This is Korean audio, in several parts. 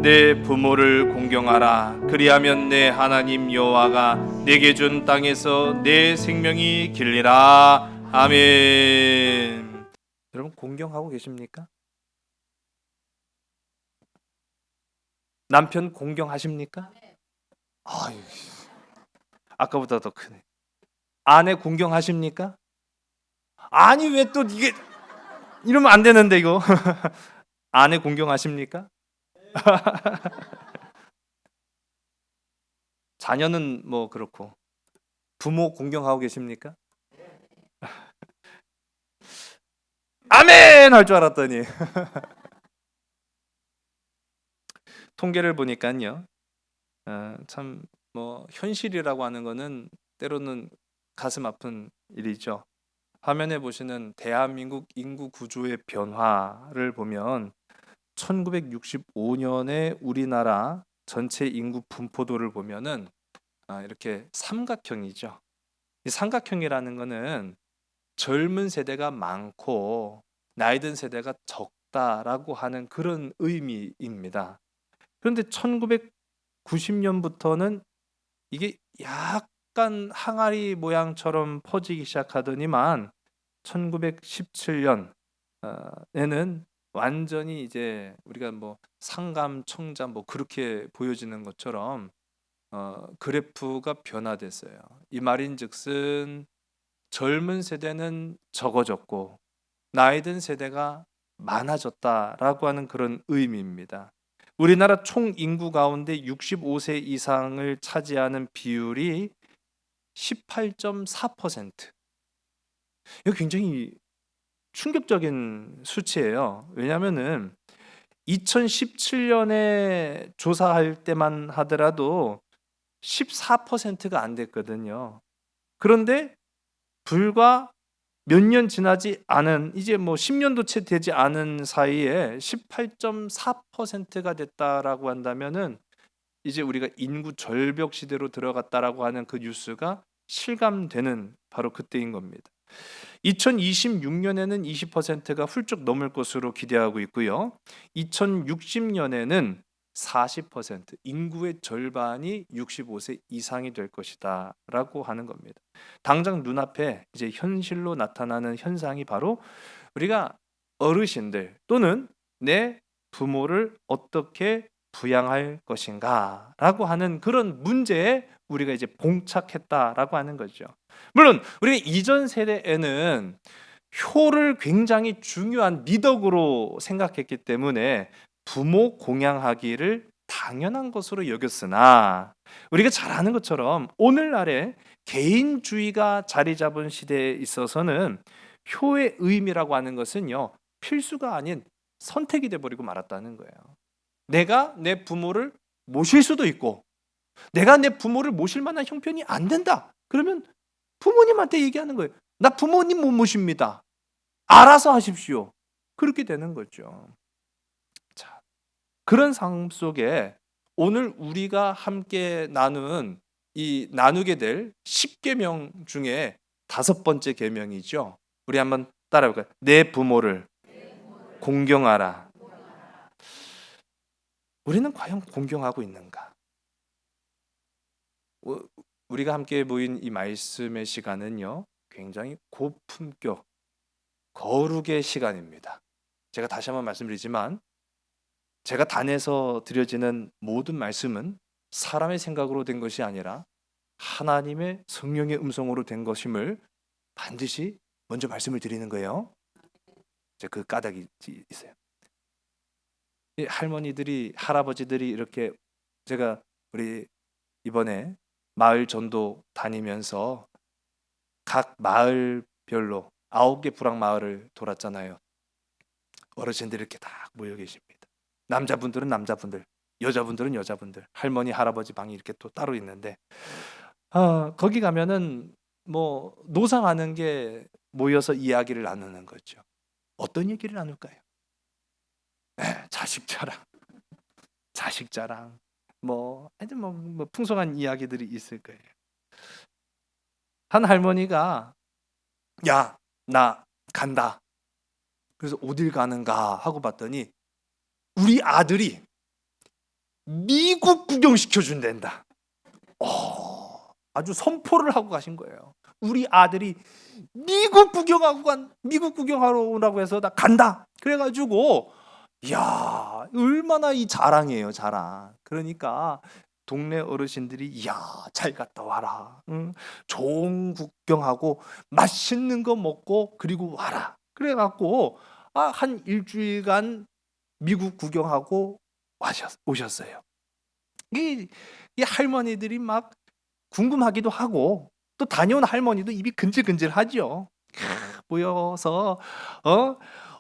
내 부모를 공경하라. 그리하면 내 하나님 여호와가 내게 준 땅에서 내 생명이 길리라. 아멘. 여러분 공경하고 계십니까? 남편 공경하십니까? 아유, 아까보다 더 크네. 아내 공경하십니까? 아니 왜 또 이게 이러면 안 되는데 이거. 아내 공경하십니까? 자녀는 뭐 그렇고 부모 공경하고 계십니까? 아멘 할 줄 알았더니 통계를 보니까요. 참 뭐 현실이라고 하는 거는 때로는 가슴 아픈 일이죠. 화면에 보시는 대한민국 인구 구조의 변화를 보면 1965년에 우리나라 전체 인구 분포도를 보면은 이렇게 삼각형이죠. 이 삼각형이라는 거는 젊은 세대가 많고 나이 든 세대가 적다라고 하는 그런 의미입니다. 그런데 1990년부터는 이게 약간 항아리 모양처럼 퍼지기 시작하더니만 1917년 에는 완전히 이제 우리가 뭐 상감, 청자 뭐 그렇게 보여지는 것처럼 그래프가 변화됐어요. 이 말인즉슨 젊은 세대는 적어졌고 나이 든 세대가 많아졌다라고 하는 그런 의미입니다. 우리나라 총 인구 가운데 65세 이상을 차지하는 비율이 18.4%. 이거 굉장히 충격적인 수치예요. 왜냐하면은 2017년에 조사할 때만 하더라도 14%가 안 됐거든요. 그런데 불과 몇 년 지나지 않은 이제 뭐 10년도 채 되지 않은 사이에 18.4%가 됐다라고 한다면은 이제 우리가 인구 절벽 시대로 들어갔다라고 하는 그 뉴스가 실감되는 바로 그때인 겁니다. 2026년에는 20%가 훌쩍 넘을 것으로 기대하고 있고요. 2060년에는 40%, 인구의 절반이 65세 이상이 될 것이다라고 하는 겁니다. 당장 눈앞에 이제 현실로 나타나는 현상이 바로 우리가 어르신들 또는 내 부모를 어떻게 부양할 것인가라고 하는 그런 문제에 우리가 이제 봉착했다라고 하는 거죠. 물론 우리 이전 세대에는 효를 굉장히 중요한 미덕으로 생각했기 때문에 부모 공양하기를 당연한 것으로 여겼으나 우리가 잘 아는 것처럼 오늘날에 개인주의가 자리 잡은 시대에 있어서는 효의 의미라고 하는 것은요 필수가 아닌 선택이 돼버리고 말았다는 거예요. 내가 내 부모를 모실 수도 있고 내가 내 부모를 모실 만한 형편이 안 된다. 그러면 부모님한테 얘기하는 거예요. 나 부모님 못 모십니다. 알아서 하십시오. 그렇게 되는 거죠. 자, 그런 삶 속에 오늘 우리가 함께 나누게 될 10계명 중에 다섯 번째 계명이죠. 우리 한번 따라해볼까요? 내 부모를 공경하라. 우리는 과연 공경하고 있는가? 우리가 함께 모인 이 말씀의 시간은요, 굉장히 고품격, 거룩의 시간입니다. 제가 다시 한번 말씀드리지만, 제가 단에서 드려지는 모든 말씀은 사람의 생각으로 된 것이 아니라 하나님의 성령의 음성으로 된 것임을 반드시 먼저 말씀을 드리는 거예요. 그 까닭이 있어요. 이 할머니들이, 할아버지들이 이렇게 제가 우리 이번에 마을 전도 다니면서 각 마을별로 9개 부랑 마을을 돌았잖아요. 어르신들이 이렇게 딱 모여 계십니다. 남자분들은 남자분들, 여자분들은 여자분들, 할머니, 할아버지 방이 이렇게 또 따로 있는데 거기 가면은 뭐 노상하는 게 모여서 이야기를 나누는 거죠. 어떤 얘기를 나눌까요? 자식 자랑, 자식 자랑, 하여튼 뭐 풍성한 이야기들이 있을 거예요. 한 할머니가 야, 나 간다. 그래서 어딜 가는가 하고 봤더니 우리 아들이 미국 구경시켜 준댄다. 아주 선포를 하고 가신 거예요. 우리 아들이 미국 구경하러 오라고 해서 나 간다. 그래가지고 이야, 얼마나 이 자랑이에요, 자랑. 그러니까 동네 어르신들이 이야, 잘 갔다 와라. 응? 좋은 구경하고 맛있는 거 먹고 그리고 와라. 그래갖고 한 일주일간 미국 구경하고 오셨어요. 이 할머니들이 막 궁금하기도 하고 또 다녀온 할머니도 입이 근질근질하죠. 모여서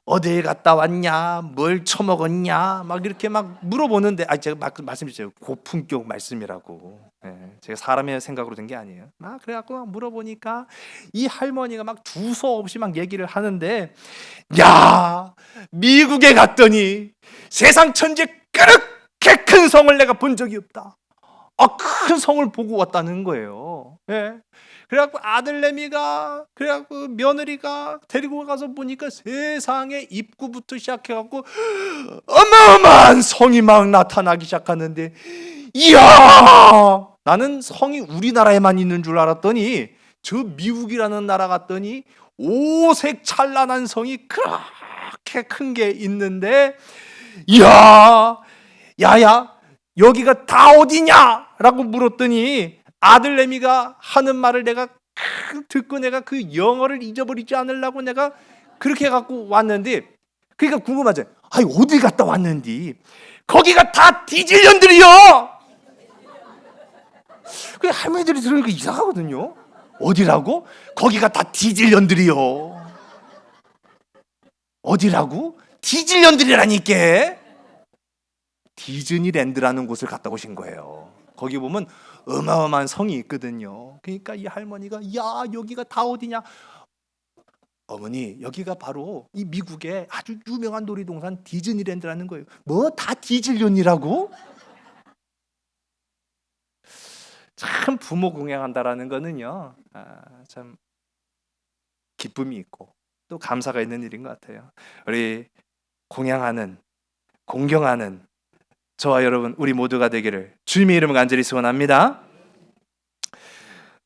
어디에 갔다 왔냐, 뭘 처먹었냐, 막 이렇게 막 물어보는데, 제가 말씀드렸죠. 고품격 말씀이라고. 예, 제가 사람의 생각으로 된 게 아니에요. 그래갖고 막 물어보니까 이 할머니가 막 두서없이 막 얘기를 하는데, 야, 미국에 갔더니 세상 천지에 그렇게 큰 성을 내가 본 적이 없다. 큰 성을 보고 왔다는 거예요. 예. 그래갖고 아들내미가, 그래갖고 며느리가 데리고 가서 보니까 세상에 입구부터 시작해갖고 어마어마한 성이 막 나타나기 시작하는데, 이야, 나는 성이 우리나라에만 있는 줄 알았더니 저 미국이라는 나라 갔더니 오색 찬란한 성이 그렇게 큰 게 있는데, 이야, 야야, 여기가 다 어디냐? 라고 물었더니 아들내미가 하는 말을 내가 듣고 내가 그 영어를 잊어버리지 않으려고 내가 그렇게 해갖고 왔는데, 그러니까 궁금하죠. 어디 갔다 왔는지. 거기가 다 디질년들이요. 그 할머니들이 들으니까 이상하거든요. 어디라고? 거기가 다 디질년들이요. 어디라고? 디질년들이라니까. 디즈니랜드라는 곳을 갔다 오신 거예요. 거기 보면 어마어마한 성이 있거든요. 그러니까 이 할머니가, 야, 여기가 다 어디냐? 어머니, 여기가 바로 이 미국의 아주 유명한 놀이동산 디즈니랜드라는 거예요. 뭐 다 디질년이라고? 참 부모 공양한다라는 거는요, 참 기쁨이 있고 또 감사가 있는 일인 것 같아요. 우리 공경하는 저와 여러분, 우리 모두가 되기를 주님의 이름으로 간절히 소원합니다.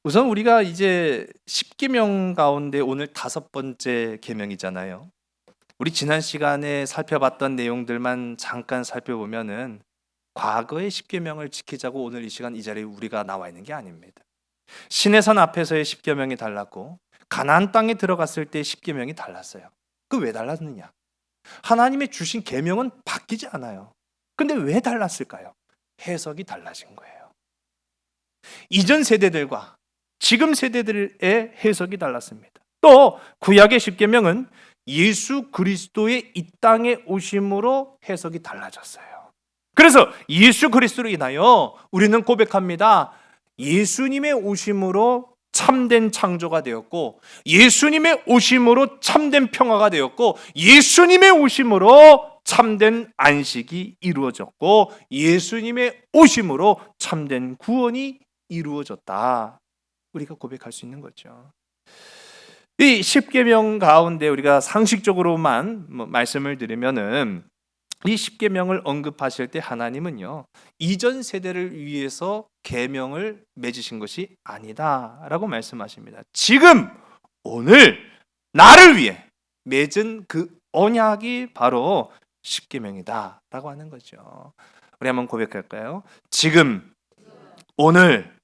우선 우리가 이제 10계명 가운데 오늘 5번째 계명이잖아요. 우리 지난 시간에 살펴봤던 내용들만 잠깐 살펴보면은 과거의 10계명을 지키자고 오늘 이 시간 이 자리에 우리가 나와 있는 게 아닙니다. 시내산 앞에서의 10계명이 달랐고 가나안 땅에 들어갔을 때 10계명이 달랐어요. 그 왜 달랐느냐? 하나님의 주신 계명은 바뀌지 않아요. 근데 왜 달랐을까요? 해석이 달라진 거예요. 이전 세대들과 지금 세대들의 해석이 달랐습니다. 또 구약의 10계명은 예수 그리스도의 이 땅에 오심으로 해석이 달라졌어요. 그래서 예수 그리스도로 인하여 우리는 고백합니다. 예수님의 오심으로 참된 창조가 되었고, 예수님의 오심으로 참된 평화가 되었고, 예수님의 오심으로 참된 안식이 이루어졌고, 예수님의 오심으로 참된 구원이 이루어졌다. 우리가 고백할 수 있는 거죠. 이 10계명 가운데 우리가 상식적으로만 말씀을 드리면은, 이 10계명을 언급하실 때 하나님은요, 이전 세대를 위해서 계명을 맺으신 것이 아니다라고 말씀하십니다. 지금 오늘 나를 위해 맺은 그 언약이 바로 10계명이다라고 하는 거죠. 우리 한번 고백할까요? 지금 오늘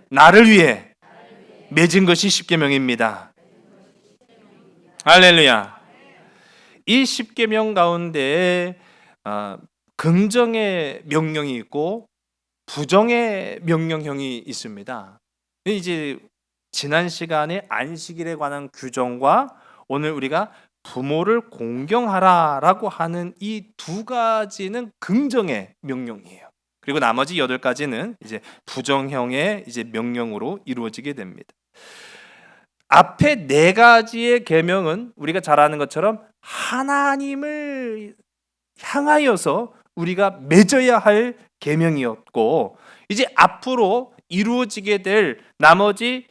나를 위해 맺은 것이 10계명입니다. 할렐루야. 이 10계명 가운데 긍정의 명령이 있고 부정의 명령형이 있습니다. 이제 지난 시간에 안식일에 관한 규정과 오늘 우리가 부모를 공경하라라고 하는 이 두 가지는 긍정의 명령이에요. 그리고 나머지 8가지는 이제 부정형의 이제 명령으로 이루어지게 됩니다. 앞에 4가지의 계명은 우리가 잘 아는 것처럼 하나님을 향하여서 우리가 맺어야 할 계명이었고, 이제 앞으로 이루어지게 될 나머지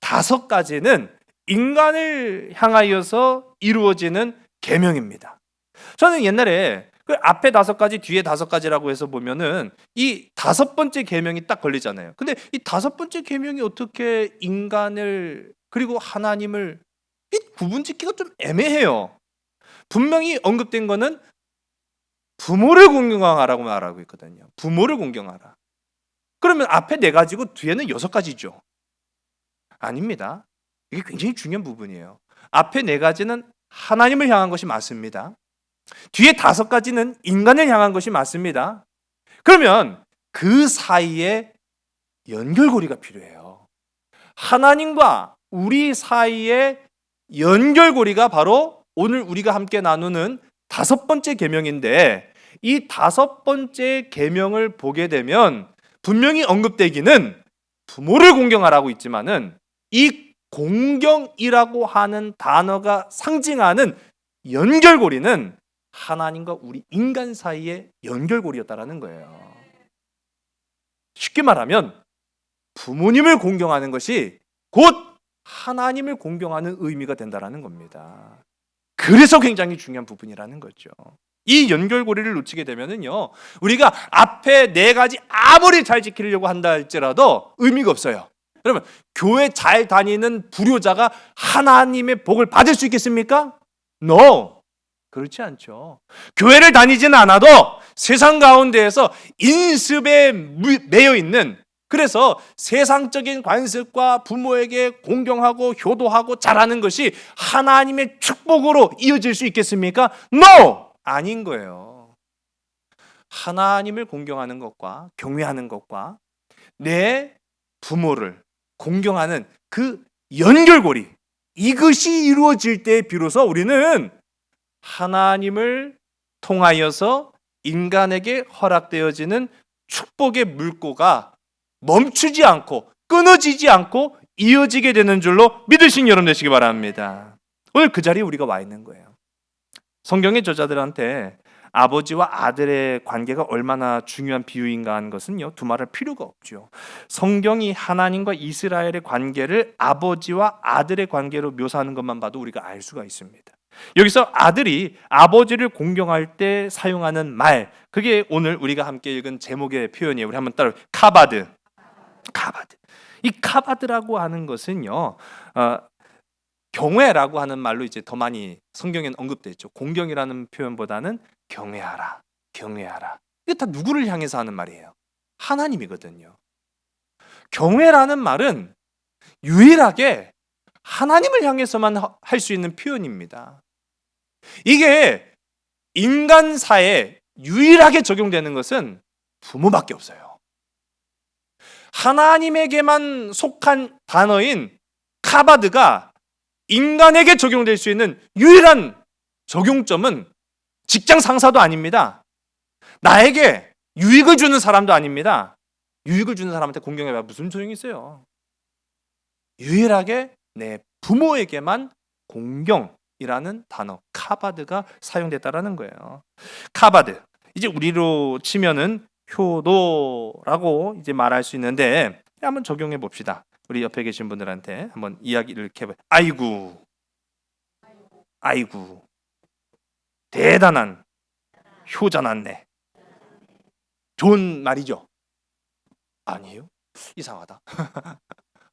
5가지는 인간을 향하여서 이루어지는 계명입니다. 저는 옛날에 그 앞에 5가지, 뒤에 5가지라고 해서 보면은 이 5번째 계명이 딱 걸리잖아요. 근데 이 5번째 계명이 어떻게 인간을 그리고 하나님을 이 구분짓기가 좀 애매해요. 분명히 언급된 거는 부모를 공경하라고 말하고 있거든요. 부모를 공경하라. 그러면 앞에 4가지고 뒤에는 6가지죠. 아닙니다. 이게 굉장히 중요한 부분이에요. 앞에 4가지는 하나님을 향한 것이 맞습니다. 뒤에 5가지는 인간을 향한 것이 맞습니다. 그러면 그 사이에 연결고리가 필요해요. 하나님과 우리 사이에 연결고리가 바로 오늘 우리가 함께 나누는 5번째 계명인데, 이 5번째 계명을 보게 되면 분명히 언급되기는 부모를 공경하라고 있지만은 이 공경이라고 하는 단어가 상징하는 연결고리는 하나님과 우리 인간 사이의 연결고리였다라는 거예요. 쉽게 말하면 부모님을 공경하는 것이 곧 하나님을 공경하는 의미가 된다라는 겁니다. 그래서 굉장히 중요한 부분이라는 거죠. 이 연결고리를 놓치게 되면은요, 우리가 앞에 4가지 아무리 잘 지키려고 한다 할지라도 의미가 없어요. 여러분, 교회 잘 다니는 불효자가 하나님의 복을 받을 수 있겠습니까? No. 그렇지 않죠. 교회를 다니지는 않아도 세상 가운데에서 인습에 매여 있는, 그래서 세상적인 관습과 부모에게 공경하고 효도하고 잘하는 것이 하나님의 축복으로 이어질 수 있겠습니까? No! 아닌 거예요. 하나님을 공경하는 것과 경외하는 것과 내 부모를 공경하는 그 연결고리, 이것이 이루어질 때 비로소 우리는 하나님을 통하여서 인간에게 허락되어지는 축복의 물꼬가 멈추지 않고 끊어지지 않고 이어지게 되는 줄로 믿으신 여러분 되시기 바랍니다. 오늘 그 자리에 우리가 와 있는 거예요. 성경의 저자들한테 아버지와 아들의 관계가 얼마나 중요한 비유인가 하는 것은요, 두말할 필요가 없죠. 성경이 하나님과 이스라엘의 관계를 아버지와 아들의 관계로 묘사하는 것만 봐도 우리가 알 수가 있습니다. 여기서 아들이 아버지를 공경할 때 사용하는 말, 그게 오늘 우리가 함께 읽은 제목의 표현이에요. 우리 한번 따라 카바드. 카바드. 이 카바드라고 하는 것은요, 경외라고 하는 말로 이제 더 많이 성경에는 언급되어 있죠. 공경이라는 표현보다는 경외하라, 경외하라. 이게 다 누구를 향해서 하는 말이에요? 하나님이거든요. 경외라는 말은 유일하게 하나님을 향해서만 할 수 있는 표현입니다. 이게 인간사에 유일하게 적용되는 것은 부모밖에 없어요. 하나님에게만 속한 단어인 카바드가 인간에게 적용될 수 있는 유일한 적용점은 직장 상사도 아닙니다. 나에게 유익을 주는 사람도 아닙니다. 유익을 주는 사람한테 공경해봐 무슨 소용이 있어요? 유일하게 내 부모에게만 공경이라는 단어 카바드가 사용됐다라는 거예요. 카바드, 이제 우리로 치면은 효도라고 이제 말할 수 있는데 한번 적용해 봅시다. 우리 옆에 계신 분들한테 한번 이야기를 이렇게 해봐요. 아이고, 아이고, 대단한 효자 났네. 좋은 말이죠? 아니에요? 이상하다.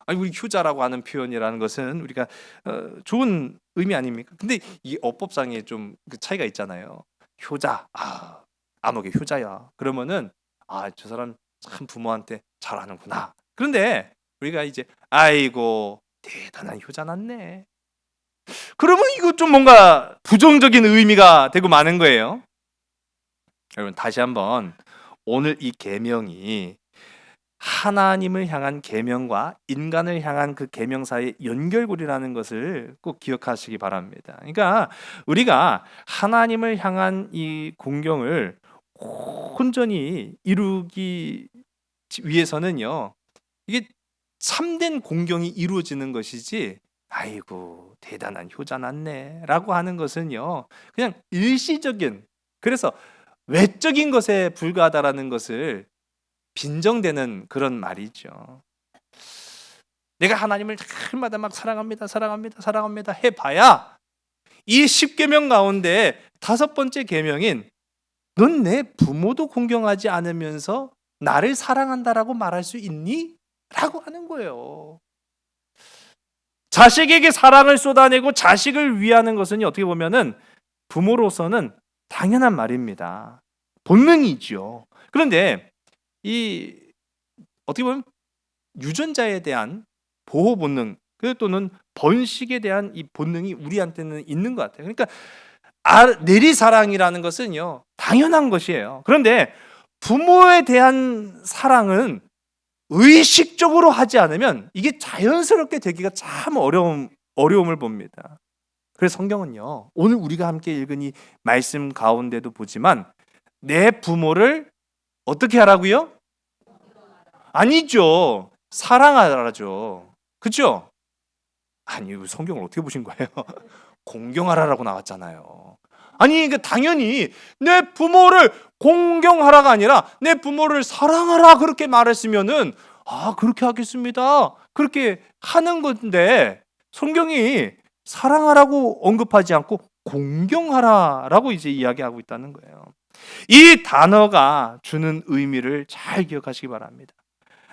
아니, 우리 효자라고 하는 표현이라는 것은 우리가 좋은 의미 아닙니까? 근데 이 어법상에 좀 그 차이가 있잖아요. 효자, 암흑의 효자야. 그러면은 저 사람 참 부모한테 잘하는구나. 그런데 우리가 이제 아이고 대단한 효자 났네. 그러면 이거 좀 뭔가 부정적인 의미가 되고 마는 거예요. 여러분 다시 한번 오늘 이 계명이 하나님을 향한 계명과 인간을 향한 그 계명 사이의 연결고리라는 것을 꼭 기억하시기 바랍니다. 그러니까 우리가 하나님을 향한 이 공경을 온전히 이루기 위해서는요, 이게 참된 공경이 이루어지는 것이지 아이고 대단한 효자 났네 라고 하는 것은요 그냥 일시적인, 그래서 외적인 것에 불과하다라는 것을 빈정되는 그런 말이죠. 내가 하나님을 날마다 막 사랑합니다 사랑합니다 사랑합니다 해봐야 이 10계명 가운데 5번째 계명인 넌 내 부모도 공경하지 않으면서 나를 사랑한다라고 말할 수 있니? 라고 하는 거예요. 자식에게 사랑을 쏟아내고 자식을 위하는 것은 어떻게 보면은 부모로서는 당연한 말입니다. 본능이죠. 그런데 이 어떻게 보면 유전자에 대한 보호 본능 또는 번식에 대한 이 본능이 우리한테는 있는 것 같아요. 그러니까 내리사랑이라는 것은요 당연한 것이에요. 그런데 부모에 대한 사랑은 의식적으로 하지 않으면 이게 자연스럽게 되기가 참 어려움을 봅니다. 그래서 성경은요 오늘 우리가 함께 읽은 이 말씀 가운데도 보지만 내 부모를 어떻게 하라고요? 아니죠. 사랑하라죠. 그렇죠? 아니 성경을 어떻게 보신 거예요? 공경하라라고 나왔잖아요. 아니 당연히 내 부모를 공경하라가 아니라 내 부모를 사랑하라 그렇게 말했으면은 그렇게 하겠습니다. 그렇게 하는 건데 성경이 사랑하라고 언급하지 않고 공경하라라고 이제 이야기하고 있다는 거예요. 이 단어가 주는 의미를 잘 기억하시기 바랍니다.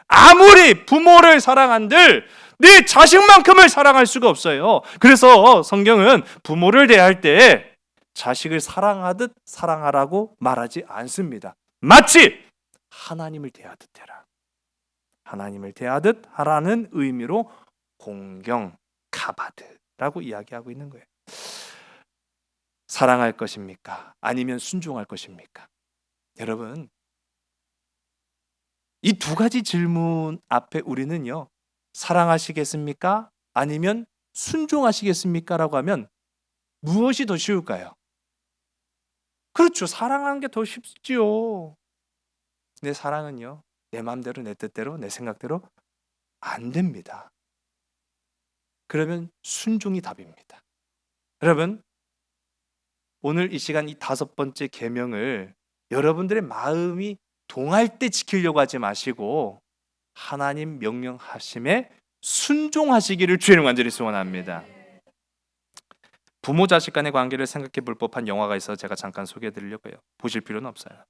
아무리 부모를 사랑한들 네 자식만큼을 사랑할 수가 없어요. 그래서 성경은 부모를 대할 때 자식을 사랑하듯 사랑하라고 말하지 않습니다. 마치 하나님을 대하듯 해라. 하나님을 대하듯 하라는 의미로 공경, 가바드라고 이야기하고 있는 거예요. 사랑할 것입니까? 아니면 순종할 것입니까? 여러분, 이 두 가지 질문 앞에 우리는요, 사랑하시겠습니까? 아니면 순종하시겠습니까? 라고 하면 무엇이 더 쉬울까요? 그렇죠. 사랑하는 게 더 쉽지요. 내 사랑은요, 내 마음대로, 내 뜻대로, 내 생각대로 안 됩니다. 그러면 순종이 답입니다. 여러분, 오늘 이 시간 이 5번째 계명을 여러분들의 마음이 동할 때 지키려고 하지 마시고 하나님 명령하심에 순종하시기를 주의 이름으로 간절히 소원합니다. 부모 자식 간의 관계를 생각해 볼 법한 영화가 있어서 제가 잠깐 소개해 드리려고요. 보실 필요는 없어요.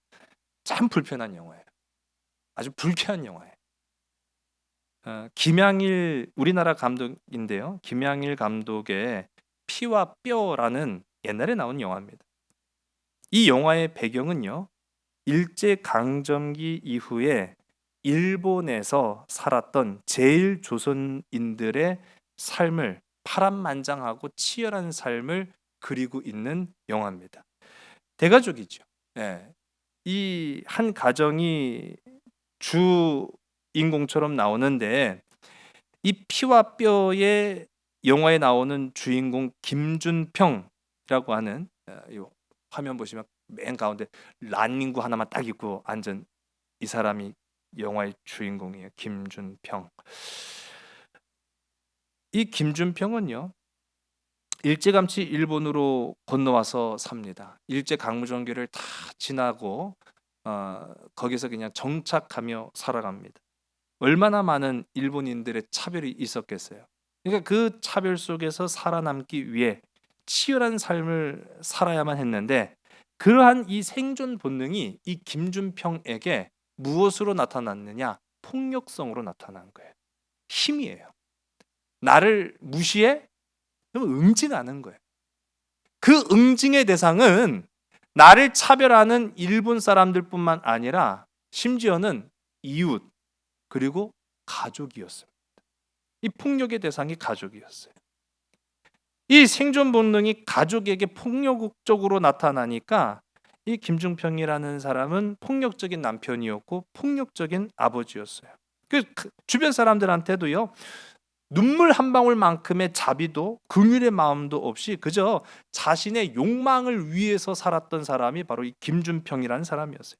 참 불편한 영화예요. 아주 불쾌한 영화예요. 김양일 우리나라 감독인데요. 김양일 감독의 피와 뼈라는 옛날에 나온 영화입니다. 이 영화의 배경은요. 일제강점기 이후에 일본에서 살았던 제일조선인들의 삶을 파란만장하고 치열한 삶을 그리고 있는 영화입니다. 대가족이죠. 네. 이 한 가정이 주인공처럼 나오는데 이 피와 뼈의 영화에 나오는 주인공 김준평이라고 하는 이 화면 보시면 맨 가운데 란닝구 하나만 딱 입고 앉은 이 사람이 영화의 주인공이에요. 김준평. 이 김준평은요. 일찌감치 일본으로 건너와서 삽니다. 일제 강무정기를 다 지나고 거기서 그냥 정착하며 살아갑니다. 얼마나 많은 일본인들의 차별이 있었겠어요. 그러니까 그 차별 속에서 살아남기 위해 치열한 삶을 살아야만 했는데 그러한 이 생존 본능이 이 김준평에게 무엇으로 나타났느냐? 폭력성으로 나타난 거예요. 힘이에요. 나를 무시해? 그럼 응징하는 거예요. 그 응징의 대상은 나를 차별하는 일본 사람들뿐만 아니라 심지어는 이웃 그리고 가족이었습니다. 이 폭력의 대상이 가족이었어요. 이 생존 본능이 가족에게 폭력적으로 나타나니까 이 김중평이라는 사람은 폭력적인 남편이었고 폭력적인 아버지였어요. 그 주변 사람들한테도요. 눈물 한 방울만큼의 자비도 긍휼의 마음도 없이 그저 자신의 욕망을 위해서 살았던 사람이 바로 이 김준평이라는 사람이었어요.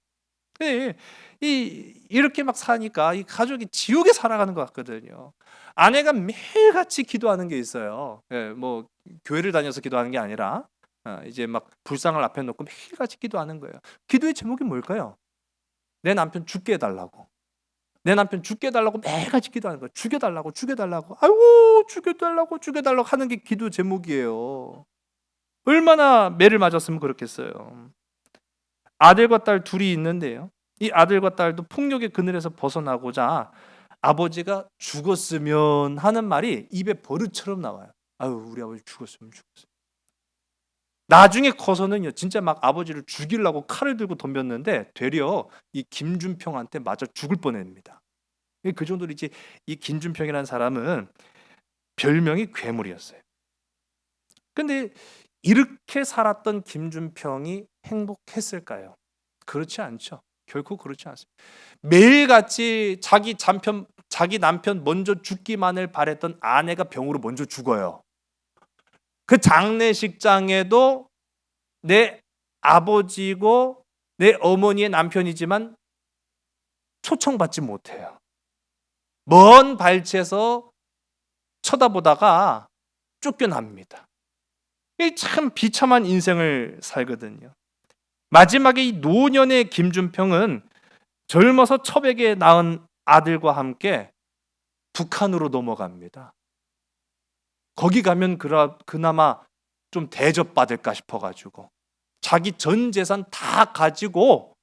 이렇게 막 사니까 이 가족이 지옥에 살아가는 것 같거든요. 아내가 매일같이 기도하는 게 있어요. 뭐 교회를 다녀서 기도하는 게 아니라 이제 막 불상을 앞에 놓고 매일같이 기도하는 거예요. 기도의 제목이 뭘까요? 내 남편 죽게 해달라고. 내 남편 죽게 해달라고 매일같이 기도하는 거예요. 죽여달라고 죽여달라고. 아이고 죽여달라고 죽여달라고 하는 게 기도 제목이에요. 얼마나 매를 맞았으면 그렇겠어요. 아들과 딸 둘이 있는데요. 이 아들과 딸도 폭력의 그늘에서 벗어나고자 아버지가 죽었으면 하는 말이 입에 버릇처럼 나와요. 아유, 우리 아버지 죽었으면 죽었어요. 나중에 커서는요, 진짜 막 아버지를 죽이려고 칼을 들고 덤볐는데 되려 이 김준평한테 맞아 죽을 뻔했습니다. 그 정도로 이제 이 김준평이라는 사람은 별명이 괴물이었어요. 근데 이렇게 살았던 김준평이 행복했을까요? 그렇지 않죠. 결코 그렇지 않습니다. 매일같이 자기 남편 먼저 죽기만을 바랬던 아내가 병으로 먼저 죽어요. 그 장례식장에도 내 아버지고 내 어머니의 남편이지만 초청받지 못해요. 먼 발치에서 쳐다보다가 쫓겨납니다. 이 참 비참한 인생을 살거든요. 마지막에 이 노년의 김준평은 젊어서 첩에게 낳은 아들과 함께 북한으로 넘어갑니다. 거기 가면 그나마 좀 대접받을까 싶어가지고 자기 전 재산 다 가지고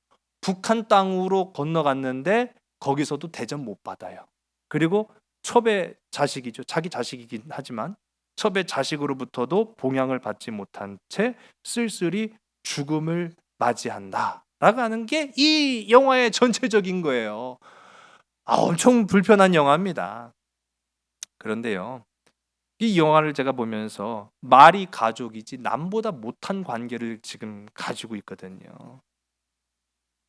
북한 땅으로 건너갔는데 거기서도 대접 못 받아요. 그리고 첩의 자식이죠. 자기 자식이긴 하지만 첩의 자식으로부터도 봉양을 받지 못한 채 쓸쓸히 죽음을 맞이한다 라고 하는 게 이 영화의 전체적인 거예요. 엄청 불편한 영화입니다. 그런데요, 이 영화를 제가 보면서 말이 가족이지 남보다 못한 관계를 지금 가지고 있거든요.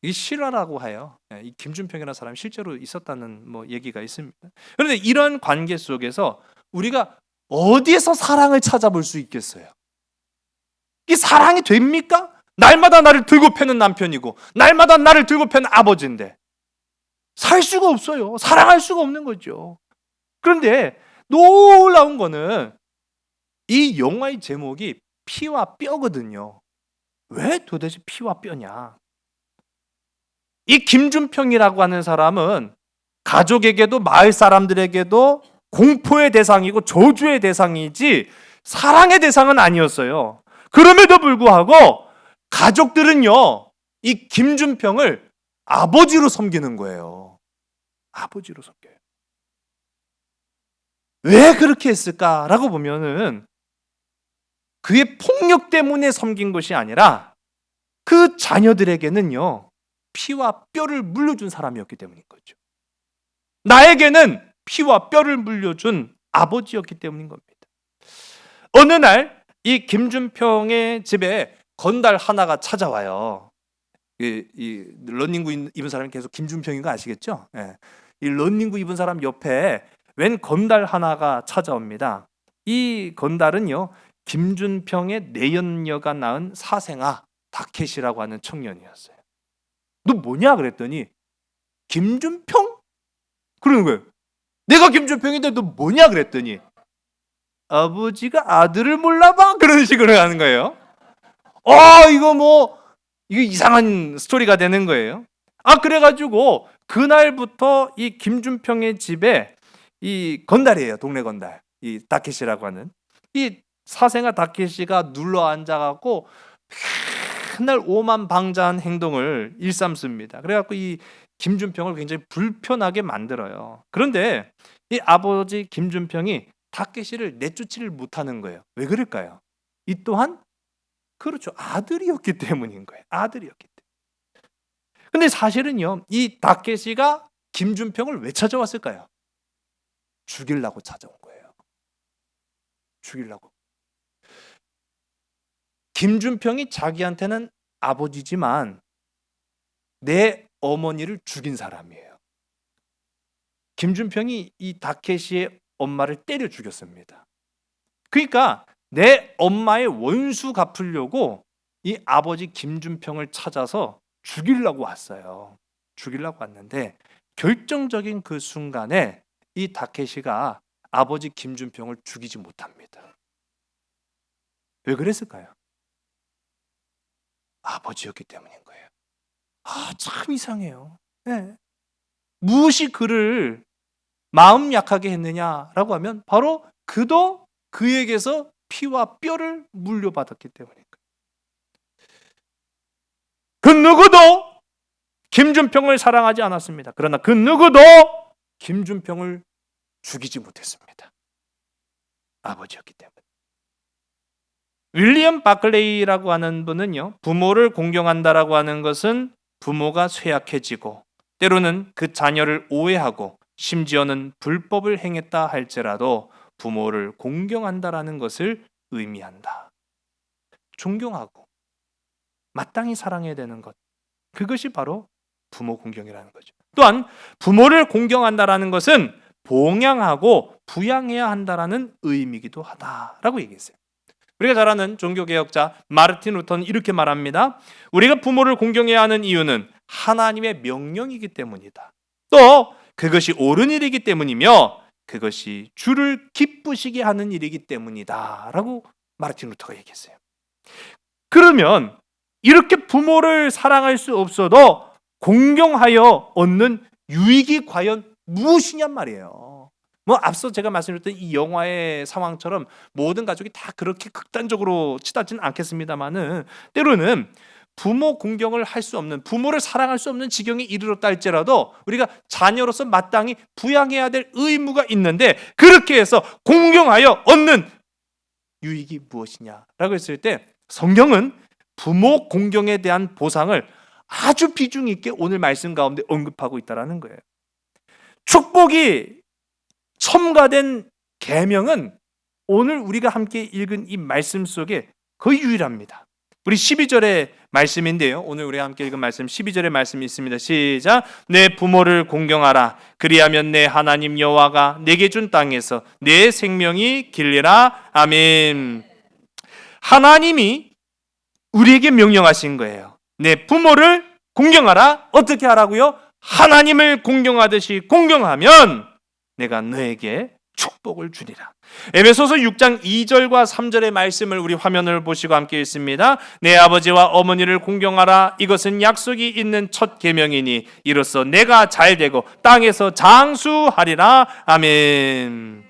이 실화라고 해요. 이 김준평이라는 사람이 실제로 있었다는 얘기가 있습니다. 그런데 이런 관계 속에서 우리가 어디에서 사랑을 찾아볼 수 있겠어요? 이 사랑이 됩니까? 날마다 나를 들고 패는 남편이고 날마다 나를 들고 패는 아버지인데 살 수가 없어요. 사랑할 수가 없는 거죠. 그런데 놀라운 거는 이 영화의 제목이 피와 뼈거든요. 왜 도대체 피와 뼈냐? 이 김준평이라고 하는 사람은 가족에게도 마을 사람들에게도 공포의 대상이고 저주의 대상이지 사랑의 대상은 아니었어요. 그럼에도 불구하고 가족들은요, 이 김준평을 아버지로 섬기는 거예요. 아버지로 섬겨요. 왜 그렇게 했을까라고 보면은 그의 폭력 때문에 섬긴 것이 아니라 그 자녀들에게는요, 피와 뼈를 물려준 사람이었기 때문인 거죠. 나에게는 피와 뼈를 물려준 아버지였기 때문인 겁니다. 어느 날 이 김준평의 집에 건달 하나가 찾아와요. 이 런닝구 입은 사람이 계속 김준평인 거 아시겠죠? 예. 이 런닝구 입은 사람 옆에 웬 건달 하나가 찾아옵니다. 이 건달은요, 김준평의 내연녀가 낳은 사생아 다켓이라고 하는 청년이었어요. 너 뭐냐 그랬더니 김준평? 그러는 거예요. 내가 김준평인데 너 뭐냐 그랬더니 아버지가 아들을 몰라봐? 그런 식으로 하는 거예요. 이거 이상한 스토리가 되는 거예요. 그래가지고 그날부터 이 김준평의 집에 이 건달이에요. 동네 건달. 이 다켓이라고 하는 이 사생아 다켓이가 눌러 앉아갖고 맨날 오만방자한 행동을 일삼습니다. 그래갖고 이 김준평을 굉장히 불편하게 만들어요. 그런데 이 아버지 김준평이 다켓이를 내쫓지를 못하는 거예요. 왜 그럴까요? 이 또한 그렇죠. 아들이었기 때문인 거예요. 아들이었기 때문에. 근데 사실은요, 이 다켓이가 김준평을 왜 찾아왔을까요? 죽이려고 찾아온 거예요. 죽이려고. 김준평이 자기한테는 아버지지만 내 어머니를 죽인 사람이에요. 김준평이 이 다켓이의 엄마를 때려 죽였습니다. 그러니까 내 엄마의 원수 갚으려고 이 아버지 김준평을 찾아서 죽이려고 왔어요. 죽이려고 왔는데 결정적인 그 순간에 이 다켓이가 아버지 김준평을 죽이지 못합니다. 왜 그랬을까요? 아버지였기 때문인 거예요. 참 이상해요. 네. 무엇이 그를 마음 약하게 했느냐라고 하면 바로 그도 그에게서 피와 뼈를 물려받았기 때문인 거예요. 그 누구도 김준평을 사랑하지 않았습니다. 그러나 그 누구도 김준평을 죽이지 못했습니다. 아버지였기 때문에. 윌리엄 바클레이라고 하는 분은요, 부모를 공경한다라고 하는 것은 부모가 쇠약해지고 때로는 그 자녀를 오해하고 심지어는 불법을 행했다 할지라도 부모를 공경한다라는 것을 의미한다. 존경하고 마땅히 사랑해야 되는 것, 그것이 바로 부모 공경이라는 거죠. 또한 부모를 공경한다라는 것은 봉양하고 부양해야 한다라는 의미이기도 하다라고 얘기했어요. 우리가 잘 아는 종교개혁자 마르틴 루터는 이렇게 말합니다. 우리가 부모를 공경해야 하는 이유는 하나님의 명령이기 때문이다. 또 그것이 옳은 일이기 때문이며 그것이 주를 기쁘시게 하는 일이기 때문이다 라고 마르틴 루터가 얘기했어요. 그러면 이렇게 부모를 사랑할 수 없어도 공경하여 얻는 유익이 과연 무엇이냔 말이에요. 앞서 제가 말씀드렸던 이 영화의 상황처럼 모든 가족이 다 그렇게 극단적으로 치닫지는 않겠습니다만은 때로는 부모 공경을 할 수 없는, 부모를 사랑할 수 없는 지경에 이르렀다 할지라도 우리가 자녀로서 마땅히 부양해야 될 의무가 있는데, 그렇게 해서 공경하여 얻는 유익이 무엇이냐라고 했을 때 성경은 부모 공경에 대한 보상을 아주 비중 있게 오늘 말씀 가운데 언급하고 있다는 거예요. 축복이 첨가된 계명은 오늘 우리가 함께 읽은 이 말씀 속에 거의 유일합니다. 우리 12절의 말씀인데요, 오늘 우리가 함께 읽은 말씀 12절의 말씀이 있습니다. 시작. 내 부모를 공경하라. 그리하면 내 하나님 여호와가 내게 준 땅에서 내 생명이 길리라. 아멘. 하나님이 우리에게 명령하신 거예요. 내 부모를 공경하라. 어떻게 하라고요? 하나님을 공경하듯이 공경하면 내가 너에게 축복을 주리라. 에베소서 6장 2절과 3절의 말씀을 우리 화면을 보시고 함께 읽습니다. 내 아버지와 어머니를 공경하라. 이것은 약속이 있는 첫 계명이니 이로써 내가 잘되고 땅에서 장수하리라. 아멘.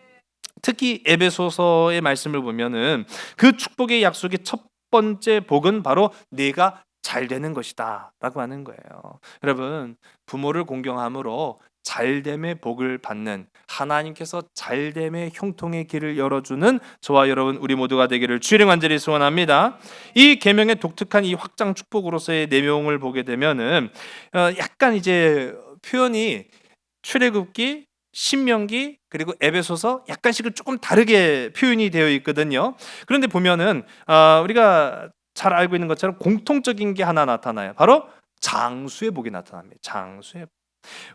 특히 에베소서의 말씀을 보면은 그 축복의 약속의 첫 번째 복은 바로 내가 잘 되는 것이다 라고 하는 거예요. 여러분, 부모를 공경함으로 잘됨의 복을 받는, 하나님께서 잘됨의 형통의 길을 열어주는 저와 여러분 우리 모두가 되기를 주의 간절히 소원합니다. 이 계명의 독특한 이 확장 축복으로서의 내용을 보게 되면은 약간 이제 표현이 출애굽기, 신명기 그리고 에베소서 약간씩은 조금 다르게 표현이 되어 있거든요. 그런데 보면은 우리가 잘 알고 있는 것처럼 공통적인 게 하나 나타나요. 바로 장수의 복이 나타납니다. 장수의 복.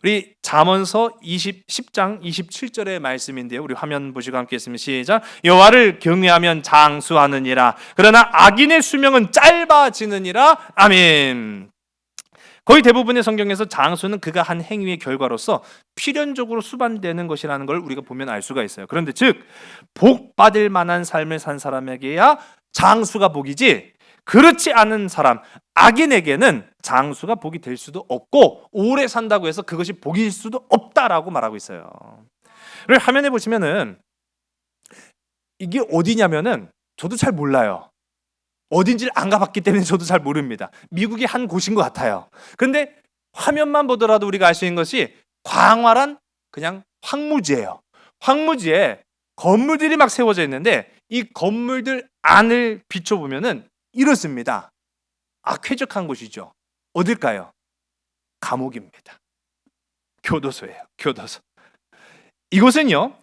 우리 잠언서 10장 27절의 말씀인데요, 우리 화면 보시고 함께 했습니다. 시작. 여호와를 경외하면 장수하느니라. 그러나 악인의 수명은 짧아지느니라. 아멘. 거의 대부분의 성경에서 장수는 그가 한 행위의 결과로서 필연적으로 수반되는 것이라는 걸 우리가 보면 알 수가 있어요. 그런데 즉 복 받을 만한 삶을 산 사람에게야 장수가 복이지, 그렇지 않은 사람, 악인에게는 장수가 복이 될 수도 없고 오래 산다고 해서 그것이 복일 수도 없다라고 말하고 있어요. 그리고 화면에 보시면은 이게 어디냐면은 저도 잘 몰라요. 어딘지를 안 가봤기 때문에 저도 잘 모릅니다. 미국의 한 곳인 것 같아요. 그런데 화면만 보더라도 우리가 알 수 있는 것이 광활한 그냥 황무지예요. 황무지에 건물들이 막 세워져 있는데 이 건물들 안을 비춰보면은 이렇습니다. 쾌적한 곳이죠. 어딜까요? 감옥입니다. 교도소예요. 교도소. 이곳은요,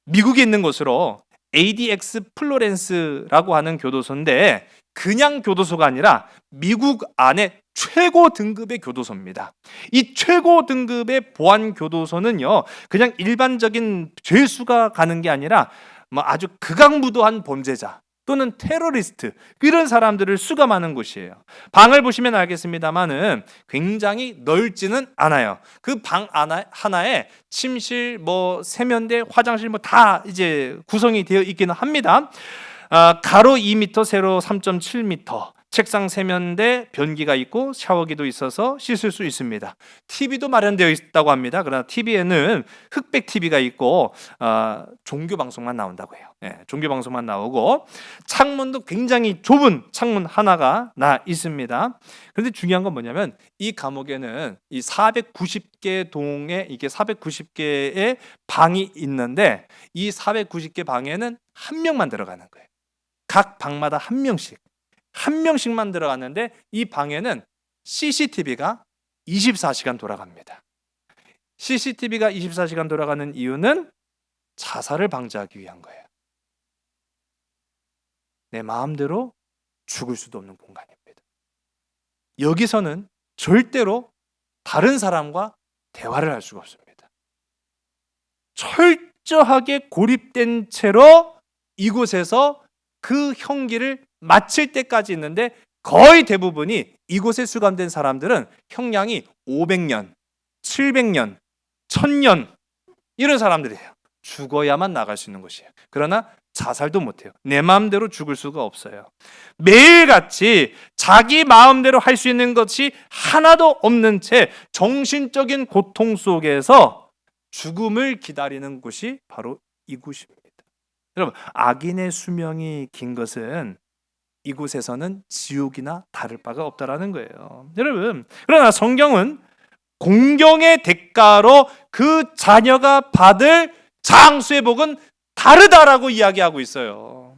미국에 있는 곳으로 ADX 플로렌스라고 하는 교도소인데 그냥 교도소가 아니라 미국 안에 최고 등급의 교도소입니다. 이 최고 등급의 보안 교도소는요, 그냥 일반적인 죄수가 가는 게 아니라 아주 극악무도한 범죄자 또는 테러리스트, 이런 사람들을 수감하는 곳이에요. 방을 보시면 알겠습니다만은 굉장히 넓지는 않아요. 그 방 하나에 침실, 세면대, 화장실 다 이제 구성이 되어 있기는 합니다. 가로 2m, 세로 3.7m, 책상 세면대 변기가 있고 샤워기도 있어서 씻을 수 있습니다. TV도 마련되어 있다고 합니다. 그러나 TV에는 흑백 TV가 있고 종교 방송만 나온다고 해요. 종교 방송만 나오고 창문도 굉장히 좁은 창문 하나가 나 있습니다. 그런데 중요한 건 뭐냐면 이 감옥에는 이 490개 동에 이게 490개의 방이 있는데 이 490개 방에는 한 명만 들어가는 거예요. 각 방마다 한 명씩만 들어갔는데 이 방에는 CCTV가 24시간 돌아갑니다. CCTV가 24시간 돌아가는 이유는 자살을 방지하기 위한 거예요. 내 마음대로 죽을 수도 없는 공간입니다. 여기서는 절대로 다른 사람과 대화를 할 수가 없습니다. 철저하게 고립된 채로 이곳에서 그 형기를 마칠 때까지 있는데 거의 대부분이 이곳에 수감된 사람들은 형량이 500년, 700년, 1000년 이런 사람들이에요. 죽어야만 나갈 수 있는 것이에요. 그러나 자살도 못해요. 내 마음대로 죽을 수가 없어요. 매일같이 자기 마음대로 할 수 있는 것이 하나도 없는 채 정신적인 고통 속에서 죽음을 기다리는 곳이 바로 이곳입니다. 여러분, 악인의 수명이 긴 것은 이곳에서는 지옥이나 다를 바가 없다라는 거예요. 여러분, 그러나 성경은 공경의 대가로 그 자녀가 받을 장수의 복은 다르다라고 이야기하고 있어요.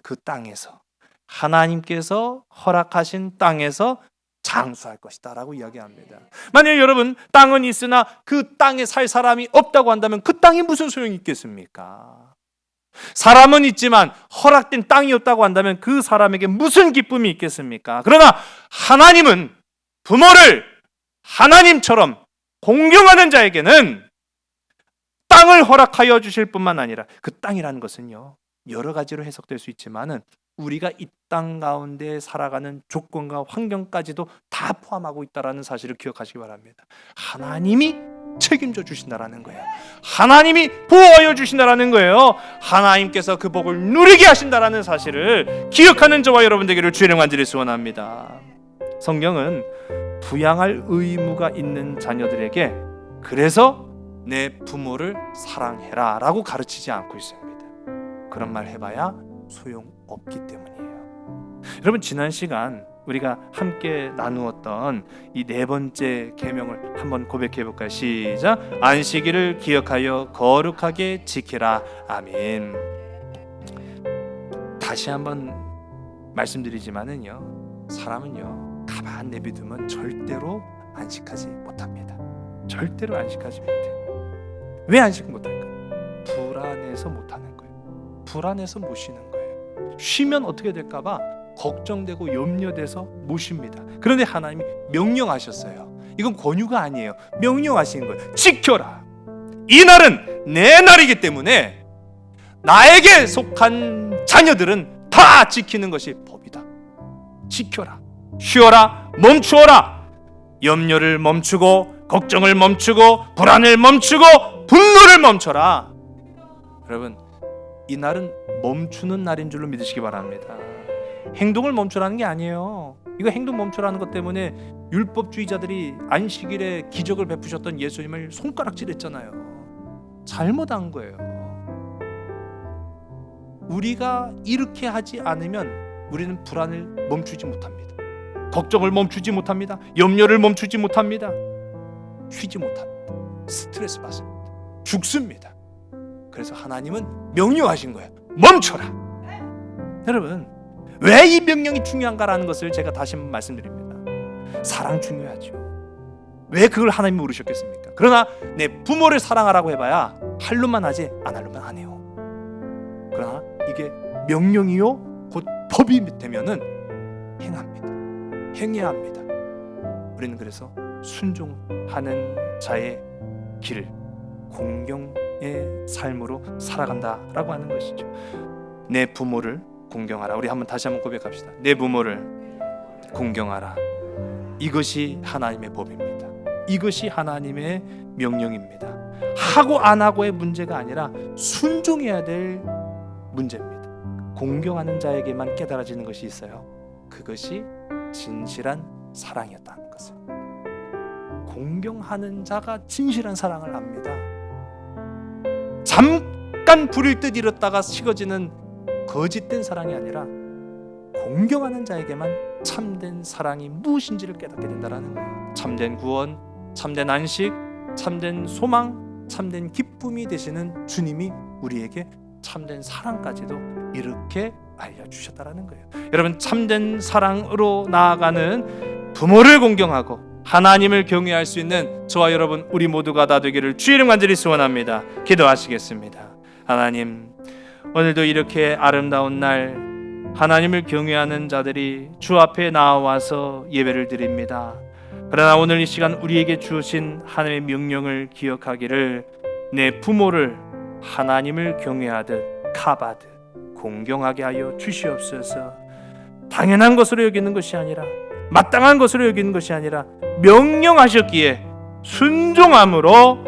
그 땅에서 하나님께서 허락하신 땅에서 장수할 것이다 라고 이야기합니다. 만약 여러분 땅은 있으나 그 땅에 살 사람이 없다고 한다면 그 땅이 무슨 소용이 있겠습니까? 사람은 있지만 허락된 땅이 없다고 한다면 그 사람에게 무슨 기쁨이 있겠습니까? 그러나 하나님은 부모를 하나님처럼 공경하는 자에게는 땅을 허락하여 주실 뿐만 아니라 그 땅이라는 것은요 여러 가지로 해석될 수 있지만은 우리가 이 땅 가운데 살아가는 조건과 환경까지도 다 포함하고 있다라는 사실을 기억하시기 바랍니다. 하나님이 책임져 주신다라는 거예요. 하나님이 보호하여 주신다라는 거예요. 하나님께서 그 복을 누리게 하신다라는 사실을 기억하는 저와 여러분 되기를 주의 이름으로 간절히 소원합니다. 성경은 부양할 의무가 있는 자녀들에게 그래서 내 부모를 사랑해라 라고 가르치지 않고 있습니다. 그런 말 해봐야 소용없기 때문이에요. 여러분, 지난 시간 우리가 함께 나누었던 이 네 번째 계명을 한번 고백해 볼까요? 시작. 안식일을 기억하여 거룩하게 지키라. 아멘. 다시 한번 말씀드리지만은요, 사람은요 가만 내비두면 절대로 안식하지 못합니다. 절대로 안식하지 못해요. 왜 안식 못할까요? 불안해서 못하는 거예요. 불안해서 못 쉬는 거예요. 쉬면 어떻게 될까봐 걱정되고 염려돼서 못 쉽니다. 그런데 하나님이 명령하셨어요. 이건 권유가 아니에요. 명령하신 거예요. 지켜라. 이 날은 내 날이기 때문에 나에게 속한 자녀들은 다 지키는 것이 법이다. 지켜라. 쉬어라. 멈추어라. 염려를 멈추고 걱정을 멈추고 불안을 멈추고 분노를 멈춰라. 여러분, 이 날은 멈추는 날인 줄로 믿으시기 바랍니다. 행동을 멈추라는 게 아니에요. 이거 행동 멈추라는 것 때문에 율법주의자들이 안식일에 기적을 베푸셨던 예수님을 손가락질했잖아요. 잘못한 거예요. 우리가 이렇게 하지 않으면 우리는 불안을 멈추지 못합니다. 걱정을 멈추지 못합니다. 염려를 멈추지 못합니다. 쉬지 못합니다. 스트레스 받습니다. 죽습니다. 그래서 하나님은 명령하신 거예요. 멈춰라. 여러분, 왜 이 명령이 중요한가라는 것을 제가 다시 한번 말씀드립니다. 사랑 중요하죠. 왜 그걸 하나님이 물으셨겠습니까? 그러나 내 부모를 사랑하라고 해봐야 할로만 하지 안 할로만 안 해요. 그러나 이게 명령이요 곧 법이 되면은 행합니다. 행해야 합니다. 우리는 그래서 순종하는 자의 길을 공경의 삶으로 살아간다라고 하는 것이죠. 내 부모를 공경하라. 우리 다시 한번 고백합시다. 내 부모를 공경하라. 이것이 하나님의 법입니다. 이것이 하나님의 명령입니다. 하고 안 하고의 문제가 아니라 순종해야 될 문제입니다. 공경하는 자에게만 깨달아지는 것이 있어요. 그것이 진실한 사랑이었다는 것을. 공경하는 자가 진실한 사랑을 압니다. 잠깐 불일 듯 일었다가 식어지는 거짓된 사랑이 아니라 공경하는 자에게만 참된 사랑이 무엇인지를 깨닫게 된다는 거예요. 참된 구원, 참된 안식, 참된 소망, 참된 기쁨이 되시는 주님이 우리에게 참된 사랑까지도 이렇게 알려주셨다는 거예요. 여러분, 참된 사랑으로 나아가는 부모를 공경하고 하나님을 경외할 수 있는 저와 여러분 우리 모두가 다 되기를 주의 이름 간절히 소원합니다. 기도하시겠습니다. 하나님, 오늘도 이렇게 아름다운 날 하나님을 경외하는 자들이 주 앞에 나와서 예배를 드립니다. 그러나 오늘 이 시간 우리에게 주신 하나님의 명령을 기억하기를, 내 부모를 하나님을 경외하듯 카바드 공경하게 하여 주시옵소서. 당연한 것으로 여기는 것이 아니라, 마땅한 것으로 여기는 것이 아니라 명령하셨기에 순종함으로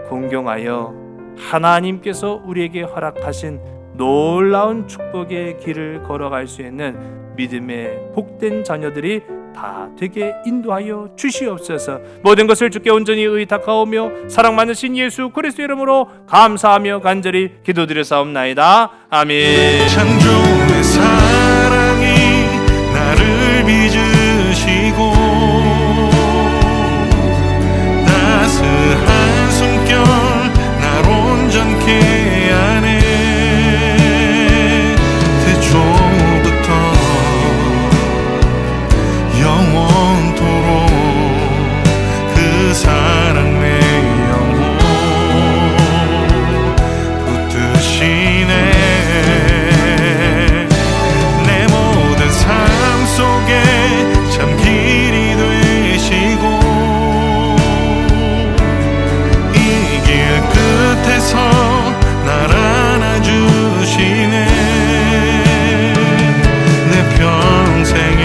공경하여 하나님께서 우리에게 허락하신 놀라운 축복의 길을 걸어갈 수 있는 믿음의 복된 자녀들이 다 되게 인도하여 주시옵소서. 모든 것을 주께 온전히 의탁하오며 사랑 많으신 예수 그리스도 이름으로 감사하며 간절히 기도드렸사옵나이다. 아멘. 창조의 사랑이 나를 빚으시고 따스한 숨결 날 온전케 하네. 태초부터 영원토록 그 사랑 내 영혼 붙드시네. 내 모든 삶 속에 참 길이 되시고 이 길 끝에서 날 안아주시네. 내 평생에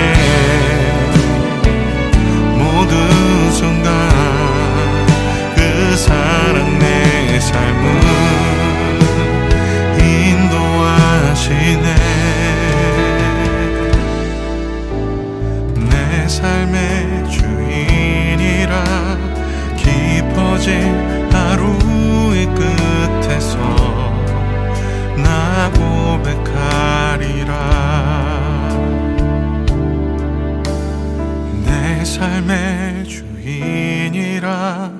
모든 순간 그 사랑 내 삶을 인도하시네. 내 삶의 주인이라 깊어진 하루의 끝에서 나 고백하리라. 내 삶의 주인이라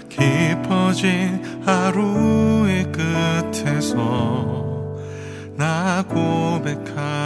깊어진 하루의 끝에서 나 고백하리라.